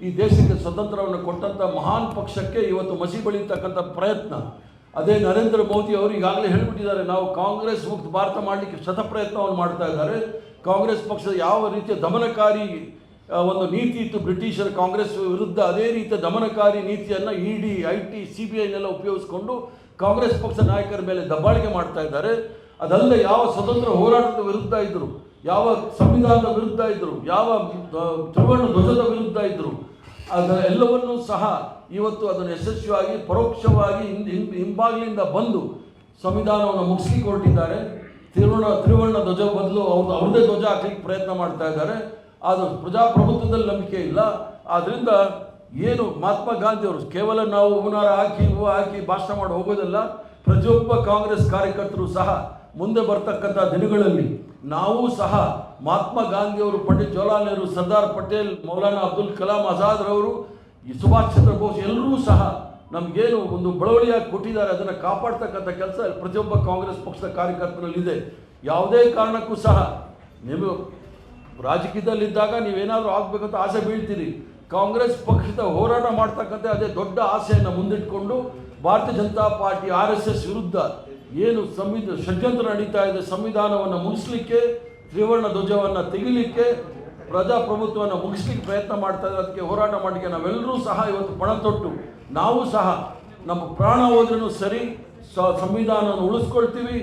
ಈ ದೇಶಕ್ಕೆ ಸ್ವತಂತ್ರವನ್ನು ಕೊಟ್ಟಂಥ ಮಹಾನ್ ಪಕ್ಷಕ್ಕೆ ಇವತ್ತು ಮಸಿ ಬಳಿತಕ್ಕಂಥ ಪ್ರಯತ್ನ. ಅದೇ ನರೇಂದ್ರ ಮೋದಿ ಅವರು ಈಗಾಗಲೇ ಹೇಳಿಬಿಟ್ಟಿದ್ದಾರೆ, ನಾವು ಕಾಂಗ್ರೆಸ್ ಮುಕ್ತ ಭಾರತ ಮಾಡಲಿಕ್ಕೆ ಶತಪ್ರಯತ್ನವನ್ನು ಮಾಡ್ತಾ ಇದ್ದಾರೆ. ಕಾಂಗ್ರೆಸ್ ಪಕ್ಷದ ಯಾವ ರೀತಿಯ ದಮನಕಾರಿ ಒಂದು ನೀತಿ ಇತ್ತು ಬ್ರಿಟಿಷರ ಕಾಂಗ್ರೆಸ್ ವಿರುದ್ಧ, ಅದೇ ರೀತಿಯ ದಮನಕಾರಿ ನೀತಿಯನ್ನು ED, IT, CBIನೆಲ್ಲ ಉಪಯೋಗಿಸಿಕೊಂಡು ಕಾಂಗ್ರೆಸ್ ಪಕ್ಷದ ನಾಯಕರ ಮೇಲೆ ದಬ್ಬಾಳಿಕೆ ಮಾಡ್ತಾ ಇದ್ದಾರೆ. ಅದಲ್ಲ, ಯಾವ ಸ್ವತಂತ್ರ ಹೋರಾಟದ ವಿರುದ್ಧ ಇದ್ದರು, ಯಾವ ಸಂವಿಧಾನದ ವಿರುದ್ಧ ಇದ್ದರು, ಯಾವ ತ್ರಿವರ್ಣ ಧ್ವಜದ ವಿರುದ್ಧ ಇದ್ದರು, ಎಲ್ಲವನ್ನೂ ಸಹ ಇವತ್ತು ಅದನ್ನು ಯಶಸ್ವಿಯಾಗಿ ಪರೋಕ್ಷವಾಗಿ ಹಿಂಬಾಗಿಲಿಂದ ಬಂದು ಸಂವಿಧಾನವನ್ನು ಮುಗಿಸ್ಲಿಕ್ಕೆ ಹೊರಟಿದ್ದಾರೆ. ತ್ರಿವರ್ಣ ಧ್ವಜ ಬದಲು ಅವ್ರದ್ದೇ ಧ್ವಜ ಹಾಕ್ಲಿಕ್ಕೆ ಪ್ರಯತ್ನ ಮಾಡ್ತಾ ಇದ್ದಾರೆ. ಅದು ಪ್ರಜಾಪ್ರಭುತ್ವದಲ್ಲಿ ನಂಬಿಕೆ ಇಲ್ಲ. ಆದ್ದರಿಂದ ಏನು ಮಹಾತ್ಮ ಗಾಂಧಿ ಅವರು ಕೇವಲ ನಾವು ಹೂನಾರ ಹಾಕಿ ಭಾಷಣ ಮಾಡಿ ಹೋಗೋದಲ್ಲ, ಪ್ರತಿಯೊಬ್ಬ ಕಾಂಗ್ರೆಸ್ ಕಾರ್ಯಕರ್ತರು ಸಹ ಮುಂದೆ ಬರ್ತಕ್ಕಂಥ ದಿನಗಳಲ್ಲಿ ನಾವು ಸಹ ಮಹಾತ್ಮ ಗಾಂಧಿಯವರು, ಪಂಡಿತ್ ಜವಾಹರ್ಲಾಲ್ ನೆಹರು, ಸರ್ದಾರ್ ಪಟೇಲ್, ಮೌಲಾನಾ ಅಬ್ದುಲ್ ಕಲಾಂ ಆಜಾದ್ ರವರು, ಸುಭಾಷ್ ಚಂದ್ರ ಬೋಸ್ ಎಲ್ಲರೂ ಸಹ ನಮಗೇನು ಒಂದು ಬಳವಳಿಯಾಗಿ ಕೊಟ್ಟಿದ್ದಾರೆ, ಅದನ್ನು ಕಾಪಾಡ್ತಕ್ಕಂಥ ಕೆಲಸ ಪ್ರತಿಯೊಬ್ಬ ಕಾಂಗ್ರೆಸ್ ಪಕ್ಷದ ಕಾರ್ಯಕರ್ತರಲ್ಲಿದೆ. ಯಾವುದೇ ಕಾರಣಕ್ಕೂ ಸಹ ನೀವು ರಾಜಕೀಯದಲ್ಲಿದ್ದಾಗ ನೀವೇನಾದರೂ ಆಗಬೇಕಂತ ಆಸೆ ಬೀಳ್ತೀರಿ. ಕಾಂಗ್ರೆಸ್ ಪಕ್ಷದ ಹೋರಾಟ ಮಾಡ್ತಕ್ಕಂಥ ಅದೇ ದೊಡ್ಡ ಆಸೆಯನ್ನು ಮುಂದಿಟ್ಕೊಂಡು ಭಾರತೀಯ ಜನತಾ ಪಾರ್ಟಿ RSS ವಿರುದ್ಧ ಏನು ಷಡ್ಯಂತ್ರ ನಡೀತಾ ಇದೆ, ಸಂವಿಧಾನವನ್ನು ಮುಗಿಸ್ಲಿಕ್ಕೆ, ತ್ರಿವರ್ಣ ಧ್ವಜವನ್ನು ತೆಗಿಲಿಕ್ಕೆ, ಪ್ರಜಾಪ್ರಭುತ್ವವನ್ನು ಮುಗಿಸ್ಲಿಕ್ಕೆ ಪ್ರಯತ್ನ ಮಾಡ್ತಾ ಇದ್ದಾರೆ. ಅದಕ್ಕೆ ಹೋರಾಟ ಮಾಡಲಿಕ್ಕೆ ನಾವೆಲ್ಲರೂ ಸಹ ಇವತ್ತು ಪಣ ತೊಟ್ಟು ನಾವು ಸಹ ನಮ್ಮ ಪ್ರಾಣ ಹೋದ್ರೂ ಸರಿ ಸಂವಿಧಾನವನ್ನು ಉಳಿಸ್ಕೊಳ್ತೀವಿ.